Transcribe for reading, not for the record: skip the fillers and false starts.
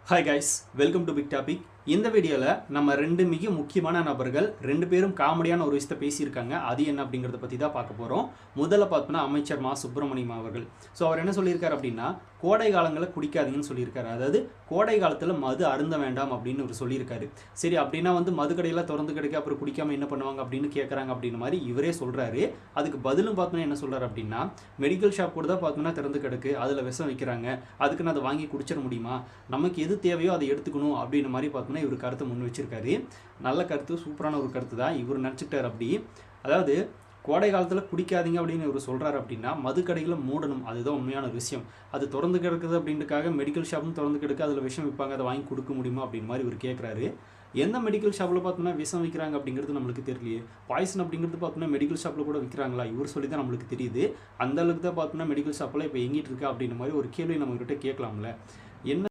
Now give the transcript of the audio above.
Hi guys, welcome to big topic. இந்த வீடியோவில் நம்ம ரெண்டு மிக முக்கியமான நபர்கள் ரெண்டு பேரும் காமெடியான ஒரு விஷயத்தை பேசியிருக்காங்க. அது என்ன அப்படிங்கிறத பற்றி தான் பார்க்க போகிறோம். முதல்ல பார்த்தோன்னா அமைச்சர் மா சுப்பிரமணியம் அவர்கள். ஸோ அவர் என்ன சொல்லியிருக்காரு அப்படின்னா, கோடை காலங்களில் குடிக்காதீங்கன்னு சொல்லியிருக்காரு. அதாவது கோடை காலத்தில் மது அருந்த வேண்டாம் அப்படின்னு அவர் சொல்லியிருக்காரு. சரி, அப்படின்னா மது கடையெல்லாம் திறந்து கிடைக்க அப்புறம் குடிக்காமல் என்ன பண்ணுவாங்க அப்படின்னு கேட்குறாங்க அப்படின்னு மாதிரி இவரே சொல்கிறாரு. அதுக்கு பதிலும் பார்த்தோன்னா என்ன சொல்கிறார் அப்படின்னா, மெடிக்கல் ஷாப் கூட தான் பார்த்தோன்னா திறந்து கிடக்கு, அதில் விஷம் வைக்கிறாங்க, அதுக்குன்னு அதை வாங்கி குடிச்சிட முடியுமா? நமக்கு எது தேவையோ அதை எடுத்துக்கணும் அப்படின்ற மாதிரி பார்த்தோன்னா இவர் கருத்தை முன் வச்சிருக்காரு. நல்ல கருத்து, சூப்பரான ஒரு கருத்து தான். இவர் நினச்சிக்கிட்டார் அப்படி. அதாவது கோடை காலத்தில் குடிக்காதீங்க அப்படின்னு இவர் சொல்கிறாரு அப்படின்னா, மது கடைகளை மூடணும், அதுதான் உண்மையான விஷயம். அது திறந்து கிடக்குது அப்படின்றக்காக மெடிக்கல் ஷாப்பும் திறந்து கிடக்கு, அதில் விஷம் விற்பாங்க, அதை வாங்கி கொடுக்க முடியுமா அப்படின்னு மாதிரி இவர் கேட்குறாரு. எந்த மெடிக்கல் ஷாப்பில் பார்த்தோம்னா விஷம் விற்கிறாங்க அப்படிங்கிறது நம்மளுக்கு தெரியலையே. பாய்சன் அப்படிங்கிறது பார்த்தோம்னா மெடிக்கல் ஷாப்பில் கூட விற்கிறாங்களா? இவர் சொல்லி தான் நம்மளுக்கு தெரியுது. அந்த அளவுக்கு தான் பார்த்தோம்னா மெடிக்கல் ஷாப்பில் இப்போ எங்கிட்டு இருக்கா அப்படின்ற மாதிரி ஒரு கேள்வி நம்மகிட்ட கேட்கலாம்ல. என்ன